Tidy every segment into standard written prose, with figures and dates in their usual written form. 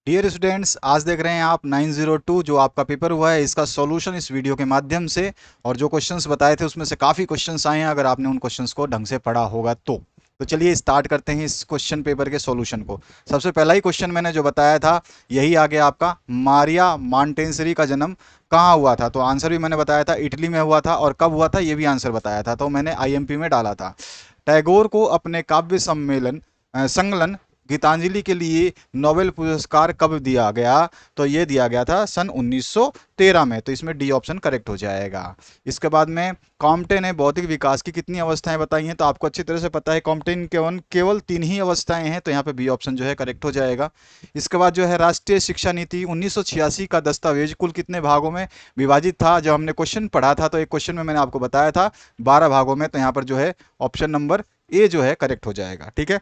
Dear students, आज देख रहे हैं आप 902 जो आपका पेपर हुआ है, इसका सॉल्यूशन इस वीडियो के माध्यम से। और जो क्वेश्चंस बताए थे उसमें से काफ़ी क्वेश्चंस आए हैं, अगर आपने उन क्वेश्चंस को ढंग से पढ़ा होगा तो चलिए स्टार्ट करते हैं इस क्वेश्चन पेपर के सॉल्यूशन को। सबसे पहला ही क्वेश्चन मैंने जो बताया था यही आ गया आपका। मारिया मॉन्टेसरी का जन्म कहाँ हुआ था? तो आंसर भी मैंने बताया था, इटली में हुआ था। और कब हुआ था ये भी आंसर बताया था, तो मैंने आईएमपी में डाला था। टैगोर को अपने काव्य सम्मेलन संकलन गीतांजलि के लिए नोबेल पुरस्कार कब दिया गया? तो ये दिया गया था सन 1913 में। तो इसमें डी ऑप्शन करेक्ट हो जाएगा। इसके बाद में कॉम्पटे ने भौतिक विकास की कितनी अवस्थाएं बताई हैं? तो आपको अच्छी तरह से पता है कॉम्पटे केवल 3 ही अवस्थाएं हैं, तो यहाँ पे बी ऑप्शन जो है करेक्ट हो जाएगा। इसके बाद जो है राष्ट्रीय शिक्षा नीति 1986 का दस्तावेज कुल कितने भागों में विभाजित था? जब हमने क्वेश्चन पढ़ा था तो एक क्वेश्चन में मैंने आपको बताया था 12 भागों में, तो यहाँ पर जो है ऑप्शन नंबर ए जो है करेक्ट हो जाएगा। ठीक है,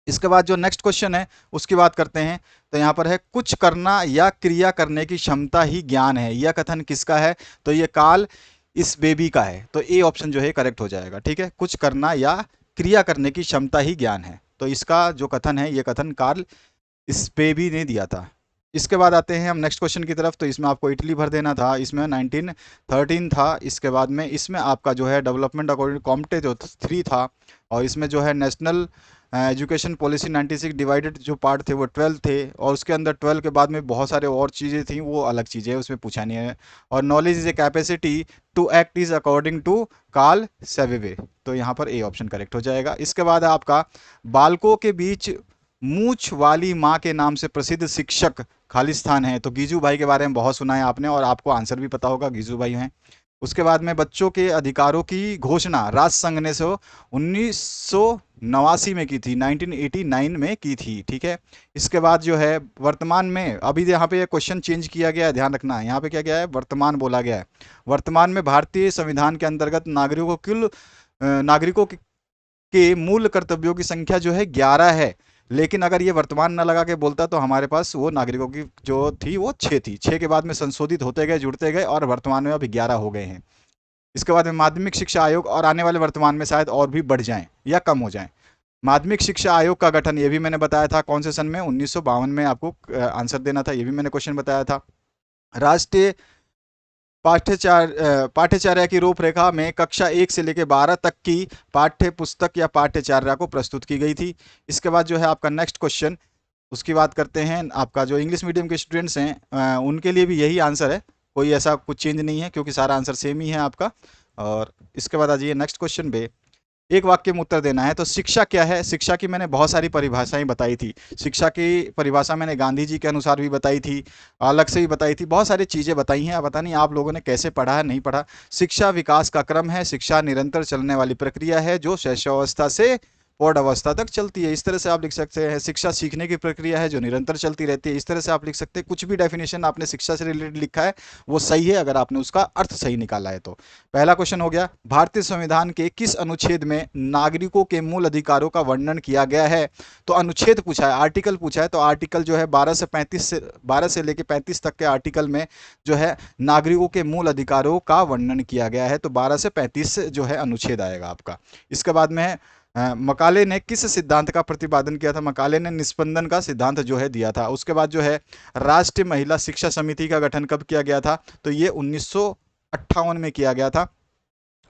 इसके बाद जो नेक्स्ट क्वेश्चन है उसकी बात करते हैं। तो यहाँ पर है कुछ करना या क्रिया करने की क्षमता ही ज्ञान है, यह कथन किसका है? तो ये कार्ल इस बेबी का है, तो ए ऑप्शन जो है करेक्ट हो जाएगा। ठीक है, कुछ करना या क्रिया करने की क्षमता ही ज्ञान है, तो इसका जो कथन है ये कथन कार्ल इस बेबी ने दिया था। इसके बाद आते हैं हम नेक्स्ट क्वेश्चन की तरफ। तो इसमें आपको इटली भर देना था, इसमें 1913 था। इसके बाद में इसमें आपका जो है डेवलपमेंट अकॉर्डिंग कॉम्पटे जो 3 था। और इसमें जो है नेशनल एजुकेशन पॉलिसी 96 डिवाइडेड जो पार्ट थे वो 12 थे। और उसके अंदर 12 के बाद में बहुत सारे और चीज़ें थी, वो अलग चीज़ें उसमें पूछा नहीं है। और knowledge is a capacity to act is according to Karl Sveiby, तो यहाँ पर ए ऑप्शन करेक्ट हो जाएगा। इसके बाद है आपका बालकों के बीच मूछ वाली माँ के नाम से प्रसिद्ध शिक्षक खालिस्तान है। तो गीजू भाई के बारे में बहुत सुना है आपने, और आपको आंसर भी पता होगा, गीजू भाई हैं। उसके बाद में बच्चों के अधिकारों की घोषणा राष्ट्रसंघ ने 1989 में की थी, 1989 में की थी। ठीक है, इसके बाद जो है वर्तमान में, अभी यहाँ पे क्वेश्चन चेंज किया गया है, ध्यान रखना है, यहाँ पे क्या गया है, वर्तमान बोला गया है। वर्तमान में भारतीय संविधान के अंतर्गत नागरिकों के मूल कर्तव्यों की संख्या जो है 11 है। लेकिन अगर ये वर्तमान न लगा के बोलता तो हमारे पास वो नागरिकों की जो थी वो 6 थी। 6 के बाद में संशोधित होते गए, जुड़ते गए, और वर्तमान में अभी 11 हो गए हैं। इसके बाद में माध्यमिक शिक्षा आयोग, और आने वाले वर्तमान में शायद और भी बढ़ जाएं या कम हो जाएं। माध्यमिक शिक्षा आयोग का गठन ये भी मैंने बताया था कौन से सन में, 1952 में। आपको आंसर देना था, ये भी मैंने क्वेश्चन बताया था। राष्ट्रीय पाठ्यचर्या की रूपरेखा में कक्षा 1 से लेकर 12 तक की पाठ्य पुस्तक या पाठ्यचर्या को प्रस्तुत की गई थी। इसके बाद जो है आपका नेक्स्ट क्वेश्चन, उसकी बात करते हैं। आपका जो इंग्लिश मीडियम के स्टूडेंट्स हैं उनके लिए भी यही आंसर है, कोई ऐसा कुछ चेंज नहीं है, क्योंकि सारा आंसर सेम ही है आपका। और इसके बाद आ जाइए नेक्स्ट क्वेश्चन पे, एक वाक्य में उत्तर देना है। तो शिक्षा क्या है? शिक्षा की मैंने बहुत सारी परिभाषाएं बताई थी। शिक्षा की परिभाषा मैंने गांधी जी के अनुसार भी बताई थी, अलग से भी बताई थी, बहुत सारी चीज़ें बताई हैं। अब पता नहीं आप लोगों ने कैसे पढ़ा है, नहीं पढ़ा। शिक्षा विकास का क्रम है, शिक्षा निरंतर चलने वाली प्रक्रिया है जो शैशवावस्था से पौढ़ अवस्था तक चलती है। इस तरह से आप लिख सकते हैं। शिक्षा सीखने की प्रक्रिया है जो निरंतर चलती रहती है, इस तरह से आप लिख सकते हैं। कुछ भी डेफिनेशन आपने शिक्षा से रिलेटेड लिखा है वो सही है, अगर आपने उसका अर्थ सही निकाला है तो। पहला क्वेश्चन हो गया, भारतीय संविधान के किस अनुच्छेद में नागरिकों के मूल अधिकारों का वर्णन किया गया है? तो अनुच्छेद पूछा है, आर्टिकल पूछा है। तो आर्टिकल जो है 12 से लेकर 35 तक के आर्टिकल में जो है नागरिकों के मूल अधिकारों का वर्णन किया गया है। तो 12 से 35 जो है अनुच्छेद आएगा आपका। इसके बाद में मकाले ने किस सिद्धांत का प्रतिपादन किया था? मकाले ने निस्पंदन का सिद्धांत जो है दिया था। उसके बाद जो है राष्ट्रीय महिला शिक्षा समिति का गठन कब किया गया था? तो ये 1958 में किया गया था।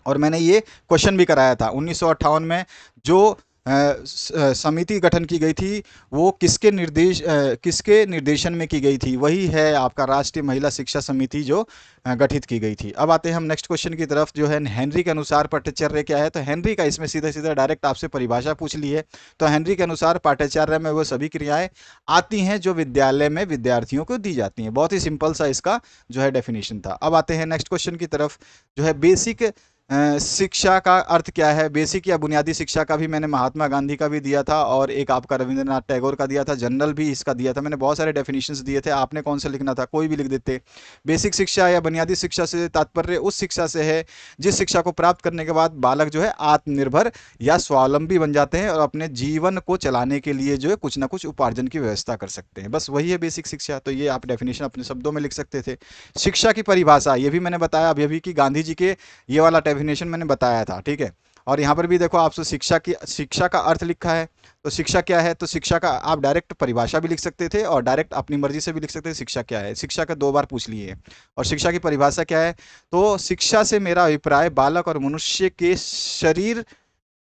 और मैंने ये क्वेश्चन भी कराया था 1958 में। जो समिति गठन की गई थी वो किसके निर्देशन में की गई थी? वही है आपका राष्ट्रीय महिला शिक्षा समिति जो गठित की गई थी। अब आते हैं हम नेक्स्ट क्वेश्चन की तरफ, जो है हेनरी के अनुसार पाठ्यचर्या क्या है? तो हेनरी का इसमें सीधा सीधा डायरेक्ट आपसे परिभाषा पूछ ली है। तो हेनरी के अनुसार पाठ्यचर्या में वो सभी क्रियाएं आती हैं जो विद्यालय में विद्यार्थियों को दी जाती हैं। बहुत ही सिंपल सा इसका जो है डेफिनेशन था। अब आते हैं नेक्स्ट क्वेश्चन की तरफ, जो है बेसिक शिक्षा का अर्थ क्या है? बेसिक या बुनियादी शिक्षा का भी मैंने महात्मा गांधी का भी दिया था, और एक आपका रविंद्रनाथ टैगोर का दिया था, जनरल भी इसका दिया था। मैंने बहुत सारे डेफिनेशंस दिए थे, आपने कौन सा लिखना था? कोई भी लिख देते। बेसिक शिक्षा या बुनियादी शिक्षा से तात्पर्य उस शिक्षा से है जिस शिक्षा को प्राप्त करने के बाद बालक जो है आत्मनिर्भर या स्वावलंबी बन जाते हैं और अपने जीवन को चलाने के लिए जो है कुछ ना कुछ उपार्जन की व्यवस्था कर सकते हैं। बस वही है बेसिक शिक्षा। तो ये आप डेफिनेशन अपने शब्दों में लिख सकते थे। शिक्षा की परिभाषा ये भी मैंने बताया अभी अभी कि गांधी जी के ये वाला डेफिनेशन मैंने बताया था। ठीक है, और यहाँ पर भी देखो आपसे शिक्षा का अर्थ लिखा है। तो शिक्षा क्या है, तो शिक्षा का आप डायरेक्ट परिभाषा भी लिख सकते थे और डायरेक्ट अपनी मर्जी से भी लिख सकते थे शिक्षा क्या है। शिक्षा का 2 बार पूछ लिए। और शिक्षा की परिभाषा क्या है, तो शिक्षा से मेरा अभिप्राय बालक और मनुष्य के शरीर,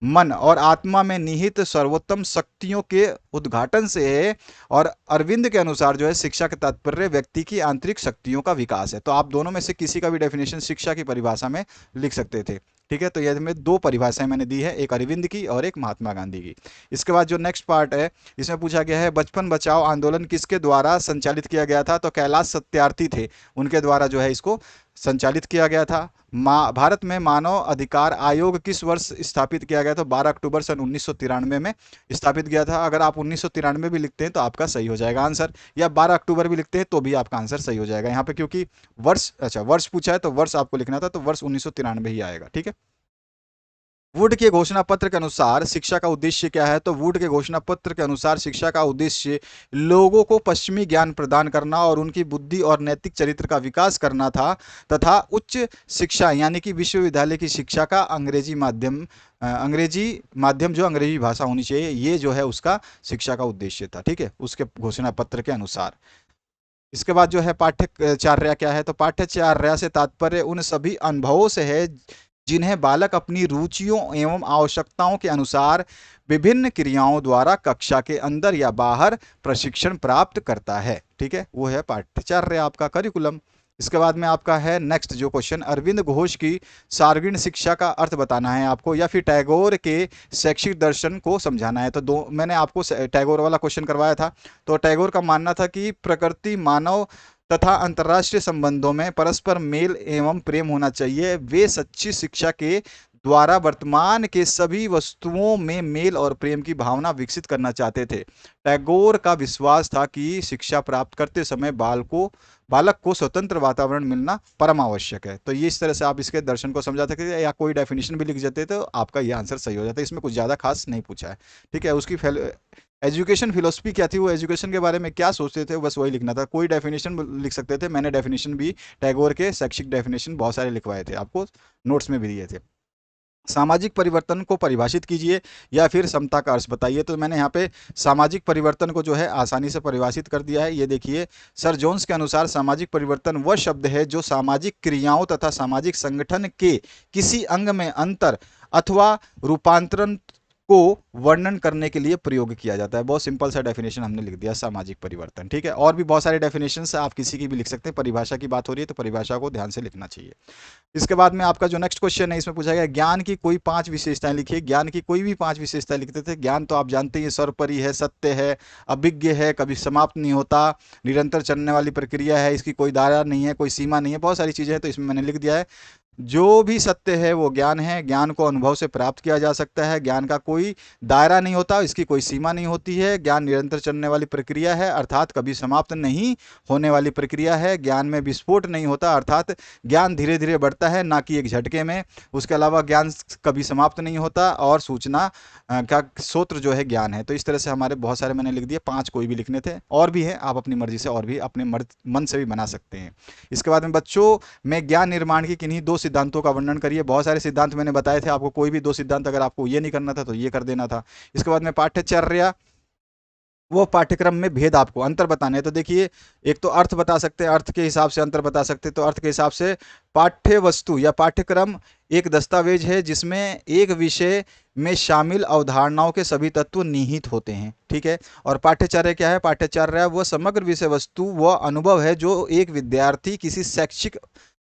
मन और आत्मा में निहित सर्वोत्तम शक्तियों के उद्घाटन से है। और अरविंद के अनुसार जो है शिक्षा का तात्पर्य व्यक्ति की आंतरिक शक्तियों का विकास है। तो आप दोनों में से किसी का भी डेफिनेशन शिक्षा की परिभाषा में लिख सकते थे। ठीक है, तो ये में 2 परिभाषाएं मैंने दी है, एक अरविंद की और एक महात्मा गांधी की। इसके बाद जो नेक्स्ट पार्ट है, इसमें पूछा गया है बचपन बचाओ आंदोलन किसके द्वारा संचालित किया गया था, तो कैलाश सत्यार्थी थे, उनके द्वारा जो है इसको संचालित किया गया था। भारत में मानव अधिकार आयोग किस वर्ष स्थापित किया गया, तो 12 अक्टूबर सन 1993 में स्थापित किया था। अगर आप 1993 भी लिखते हैं तो आपका सही हो जाएगा आंसर, या 12 अक्टूबर भी लिखते हैं तो भी आपका आंसर सही हो जाएगा। यहाँ पे क्योंकि वर्ष पूछा है तो वर्ष आपको लिखना था, तो वर्ष 1993 ही आएगा। ठीक है। वुड के घोषणा पत्र के अनुसार शिक्षा का उद्देश्य क्या है, तो वुड के घोषणा पत्र के अनुसार शिक्षा का उद्देश्य लोगों को पश्चिमी ज्ञान प्रदान करना और उनकी बुद्धि और नैतिक चरित्र का विकास करना था, तथा उच्च शिक्षा यानी कि विश्वविद्यालय की शिक्षा का अंग्रेजी माध्यम जो अंग्रेजी भाषा होनी चाहिए, ये जो है उसका शिक्षा का उद्देश्य था। ठीक है, उसके घोषणा पत्र के अनुसार। इसके बाद जो है पाठ्यचर्या क्या है, तो पाठ्यचर्या से तात्पर्य उन सभी अनुभवों से है जिन्हें बालक अपनी रुचियों एवं आवश्यकताओं के अनुसार विभिन्न क्रियाओं द्वारा कक्षा के अंदर या बाहर प्रशिक्षण प्राप्त करता है। ठीक है, वो है पाठ्यचर्या, आपका करिकुलम। इसके बाद में आपका है नेक्स्ट जो क्वेश्चन, अरविंद घोष की सार्वजनिक शिक्षा का अर्थ बताना है आपको, या फिर टैगोर के शैक्षिक दर्शन को समझाना है। तो दो मैंने आपको टैगोर वाला क्वेश्चन करवाया था। तो टैगोर का मानना था कि प्रकृति, मानव तथा अंतर्राष्ट्रीय संबंधों में परस्पर मेल एवं प्रेम होना चाहिए। वे सच्ची शिक्षा के द्वारा वर्तमान के सभी वस्तुओं में मेल और प्रेम की भावना विकसित करना चाहते थे। टैगोर का विश्वास था कि शिक्षा प्राप्त करते समय बालक को स्वतंत्र वातावरण मिलना परम आवश्यक है। तो ये इस तरह से आप इसके दर्शन को समझा सकते थे, या कोई डेफिनेशन भी लिख जाते तो आपका ये आंसर सही हो जाता है। इसमें कुछ ज़्यादा खास नहीं पूछा है। ठीक है, उसकी एजुकेशन फिलोसफी क्या थी, वो एजुकेशन के बारे में क्या सोचते थे, बस वही लिखना था। कोई डेफिनेशन लिख सकते थे, मैंने डेफिनेशन भी टैगोर के शैक्षिक डेफिनेशन बहुत सारे लिखवाए थे, आपको नोट्स में भी दिए थे। सामाजिक परिवर्तन को परिभाषित कीजिए या फिर समता का अर्थ बताइए। तो मैंने यहाँ पे सामाजिक परिवर्तन को जो है आसानी से परिभाषित कर दिया है। ये देखिए, सर जोन्स के अनुसार सामाजिक परिवर्तन वह शब्द है जो सामाजिक क्रियाओं तथा सामाजिक संगठन के किसी अंग में अंतर अथवा रूपांतरण को वर्णन करने के लिए प्रयोग किया जाता है। बहुत सिंपल सा डेफिनेशन हमने लिख दिया सामाजिक परिवर्तन। ठीक है, और भी बहुत सारे डेफिनेशन आप किसी की भी लिख सकते हैं। परिभाषा की बात हो रही है तो परिभाषा को ध्यान से लिखना चाहिए। इसके बाद में आपका जो नेक्स्ट क्वेश्चन है, इसमें पूछा गया ज्ञान की कोई 5 विशेषताएं लिखिए। ज्ञान की कोई भी 5 विशेषताएं लिखते थे। ज्ञान तो आप जानते ही सर्वोपरि है, सत्य है, अभिज्ञ है, कभी समाप्त नहीं होता, निरंतर चलने वाली प्रक्रिया है, इसकी कोई दायरा नहीं है, कोई सीमा नहीं है, बहुत सारी चीज़ें हैं। तो इसमें मैंने लिख दिया है जो भी सत्य है वो ज्ञान है। ज्ञान को अनुभव से प्राप्त किया जा सकता है। ज्ञान का कोई दायरा नहीं होता, इसकी कोई सीमा नहीं होती है। ज्ञान निरंतर चलने वाली प्रक्रिया है, अर्थात कभी समाप्त नहीं होने वाली प्रक्रिया है। ज्ञान में विस्फोट नहीं होता, अर्थात ज्ञान धीरे धीरे बढ़ता है, ना कि एक झटके में। उसके अलावा ज्ञान कभी समाप्त नहीं होता, और सूचना का स्रोत जो है ज्ञान है। तो इस तरह से हमारे बहुत सारे मैंने लिख दिए, 5 कोई भी लिखने थे, और भी हैं, आप अपनी मर्जी से और भी अपने मन से भी बना सकते हैं। इसके बाद में बच्चों में ज्ञान निर्माण की किन्हीं 2 सिद्धांतों का वर्णन करिए। बहुत सारे सिद्धांत मैंने बताए थे आपको, कोई भी 2 सिद्धांत अगर आपको ये नहीं करना था तो ये कर देना था। इसके बाद में पाठ्यचर्या, वो पाठ्यक्रम में भेद आपको अंतर बताने हैं। तो देखिए, एक तो अर्थ बता सकते हैं, अर्थ के हिसाब से अंतर बता सकते हैं। तो अर्थ के हिसाब से पाठ्य वस्तु या पाठ्यक्रम एक दस्तावेज है जिसमें एक विषय में शामिल अवधारणाओं के सभी तत्व निहित होते हैं। ठीक है, और पाठ्यचर्या क्या है, पाठ्यचर्या वह समग्र विषय वस्तु, वह अनुभव है जो एक विद्यार्थी किसी शैक्षिक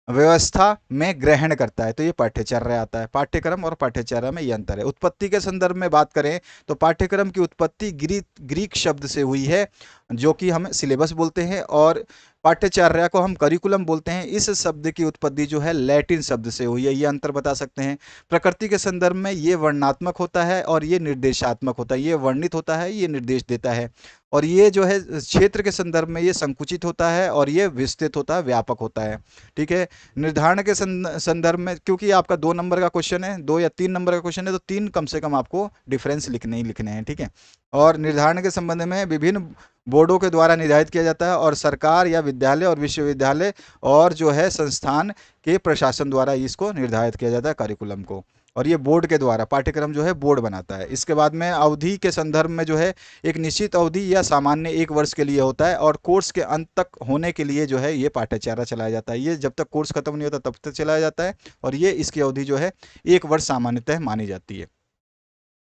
व्यवस्था में ग्रहण करता है। तो ये पाठ्यचर्या आता है। पाठ्यक्रम और पाठ्यचर्या में ये अंतर है। उत्पत्ति के संदर्भ में बात करें तो पाठ्यक्रम की उत्पत्ति ग्रीक शब्द से हुई है जो कि हम सिलेबस बोलते हैं, और पाठ्यचर्या को हम करिकुलम बोलते हैं। इस शब्द की उत्पत्ति जो है लैटिन शब्द से हुई है। ये अंतर बता सकते हैं। प्रकृति के संदर्भ में ये वर्णनात्मक होता है और ये निर्देशात्मक होता है। ये वर्णित होता है, ये निर्देश देता है। और ये जो है क्षेत्र के संदर्भ में ये संकुचित होता है और ये विस्तृत होता है, व्यापक होता है। ठीक है, निर्धारण के संदर्भ में, क्योंकि आपका 2 नंबर का क्वेश्चन है, 2 या 3 नंबर का क्वेश्चन है, तो 3 कम से कम आपको डिफरेंस लिखने ही लिखने हैं। ठीक है, और निर्धारण के संबंध में विभिन्न बोर्डों के द्वारा निर्धारित किया जाता है, और सरकार या विद्यालय और विश्वविद्यालय और जो है संस्थान के प्रशासन द्वारा इसको निर्धारित किया जाता है करिकुलम को। और ये बोर्ड के द्वारा पाठ्यक्रम जो है बोर्ड बनाता है। इसके बाद में अवधि के संदर्भ में जो है एक निश्चित अवधि या सामान्य 1 वर्ष के लिए होता है, और कोर्स के अंत तक होने के लिए जो है ये पाठ्यचर्या चलाया जाता है। ये जब तक कोर्स खत्म नहीं होता तब तक चलाया जाता है, और ये इसकी अवधि जो है 1 वर्ष सामान्यतः मानी जाती है।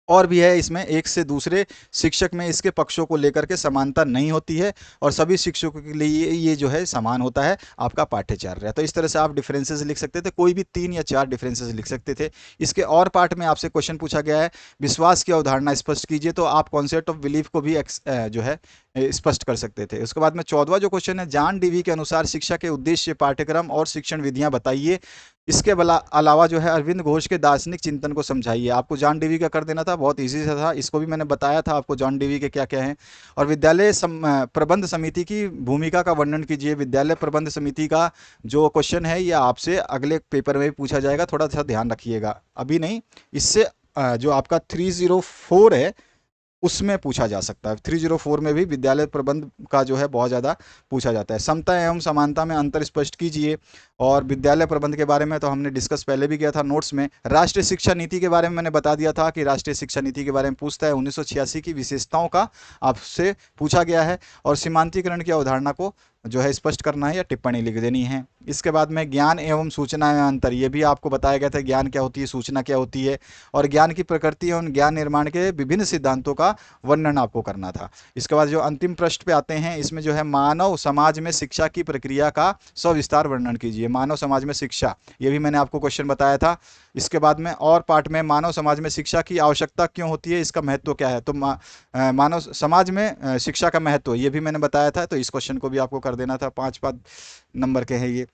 और भी है इसमें, एक से दूसरे शिक्षक में इसके पक्षों को लेकर के समानता नहीं होती है, और सभी शिक्षकों के लिए ये जो है समान होता है आपका पाठ्यचर्या। तो इस तरह से आप डिफरेंसेस लिख सकते थे, कोई भी 3 या 4 डिफरेंसेस लिख सकते थे। इसके और पार्ट में आपसे क्वेश्चन पूछा गया है, विश्वास की अवधारणा स्पष्ट कीजिए, तो आप कॉन्सेप्ट ऑफ बिलीफ को भी जो है स्पष्ट कर सकते थे। उसके बाद में 14वां जो क्वेश्चन है, जॉन डीवी के अनुसार शिक्षा के उद्देश्य, पाठ्यक्रम और शिक्षण विधियां बताइए। इसके अलावा जो है अरविंद घोष के दार्शनिक चिंतन को समझाइए। आपको जॉन डीवी का कर देना था, बहुत इजी सा था, इसको भी मैंने बताया था आपको जॉन डीवी के क्या क्या हैं। और विद्यालय प्रबंध समिति की भूमिका का वर्णन कीजिए। विद्यालय प्रबंध समिति का जो क्वेश्चन है ये आपसे अगले पेपर में भी पूछा जाएगा, थोड़ा सा ध्यान रखिएगा, अभी नहीं, इससे जो आपका 304 है उसमें पूछा जा सकता है। 304 में भी विद्यालय प्रबंध का जो है बहुत ज़्यादा पूछा जाता है। समता एवं समानता में अंतर स्पष्ट कीजिए। और विद्यालय प्रबंध के बारे में तो हमने डिस्कस पहले भी किया था नोट्स में। राष्ट्रीय शिक्षा नीति के बारे में मैंने बता दिया था कि राष्ट्रीय शिक्षा नीति के बारे में पूछता है। 1986 की विशेषताओं का आपसे पूछा गया है, और सीमांतीकरण की अवधारणा को जो है स्पष्ट करना है या टिप्पणी लिख देनी है। इसके बाद में ज्ञान एवं सूचना में अंतर, ये भी आपको बताया गया था, ज्ञान क्या होती है, सूचना क्या होती है, और ज्ञान की प्रकृति एवं ज्ञान निर्माण के विभिन्न सिद्धांतों का वर्णन आपको करना था। इसके बाद जो अंतिम प्रश्न पे आते हैं, इसमें जो है मानव समाज में शिक्षा की प्रक्रिया का सविस्तार वर्णन कीजिए। मानव समाज में शिक्षा, ये भी मैंने आपको क्वेश्चन बताया था। इसके बाद में और पार्ट में मानव समाज में शिक्षा की आवश्यकता क्यों होती है, इसका महत्व क्या है, तो मानव समाज में शिक्षा का महत्व, ये भी मैंने बताया था, तो इस क्वेश्चन को भी आपको कर देना था। 5 नंबर के हैं ये।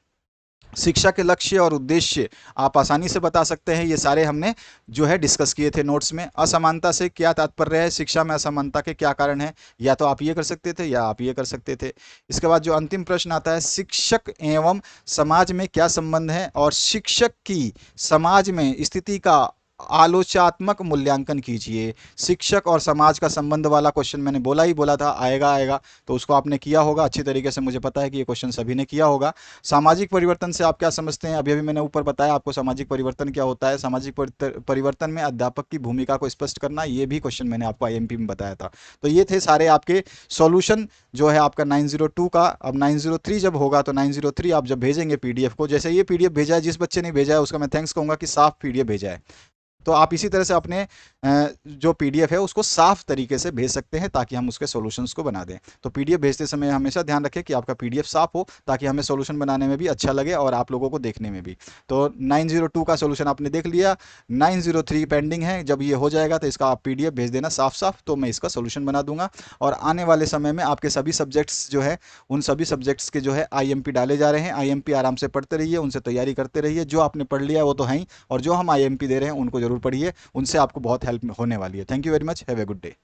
शिक्षा के लक्ष्य और उद्देश्य आप आसानी से बता सकते हैं, ये सारे हमने जो है डिस्कस किए थे नोट्स में। असमानता से क्या तात्पर्य है, शिक्षा में असमानता के क्या कारण है, या तो आप ये कर सकते थे या आप ये कर सकते थे। इसके बाद जो अंतिम प्रश्न आता है, शिक्षक एवं समाज में क्या संबंध है, और शिक्षक की समाज में स्थिति का आलोचनात्मक मूल्यांकन कीजिए। शिक्षक और समाज का संबंध वाला क्वेश्चन मैंने बोला था आएगा, तो उसको आपने किया होगा अच्छी तरीके से, मुझे पता है कि ये क्वेश्चन सभी ने किया होगा। सामाजिक परिवर्तन से आप क्या समझते हैं, अभी मैंने ऊपर बताया आपको सामाजिक परिवर्तन क्या होता है। सामाजिक परिवर्तन में अध्यापक की भूमिका को स्पष्ट करना, ये भी क्वेश्चन मैंने आपको IMP में बताया था। तो ये थे सारे आपके सॉल्यूशन जो है आपका 902 का। अब 903 जब होगा तो 903 आप जब भेजेंगे PDF को, जैसे ये PDF भेजा है, जिस बच्चे ने भेजा है उसका मैं थैंक्स कहूँगा कि साफ PDF भेजा है। तो आप इसी तरह से अपने जो PDF है उसको साफ तरीके से भेज सकते हैं, ताकि हम उसके सॉल्यूशंस को बना दें। तो PDF भेजते समय हमेशा ध्यान रखें कि आपका PDF साफ हो, ताकि हमें सॉल्यूशन बनाने में भी अच्छा लगे और आप लोगों को देखने में भी। तो 902 का सॉल्यूशन आपने देख लिया, 903 पेंडिंग है। जब ये हो जाएगा तो इसका आप PDF भेज देना साफ साफ, तो मैं इसका सॉल्यूशन बना दूंगा। और आने वाले समय में आपके सभी सब्जेक्ट्स जो है, उन सभी सब्जेक्ट्स के जो है IMP डाले जा रहे हैं। IMP आराम से पढ़ते रहिए, उनसे तैयारी करते रहिए। जो आपने पढ़ लिया वो तो है ही, और जो हम IMP दे रहे हैं उनको जरूर पढ़िए, उनसे आपको बहुत हेल्प होने वाली है। Thank you very much, have a good day.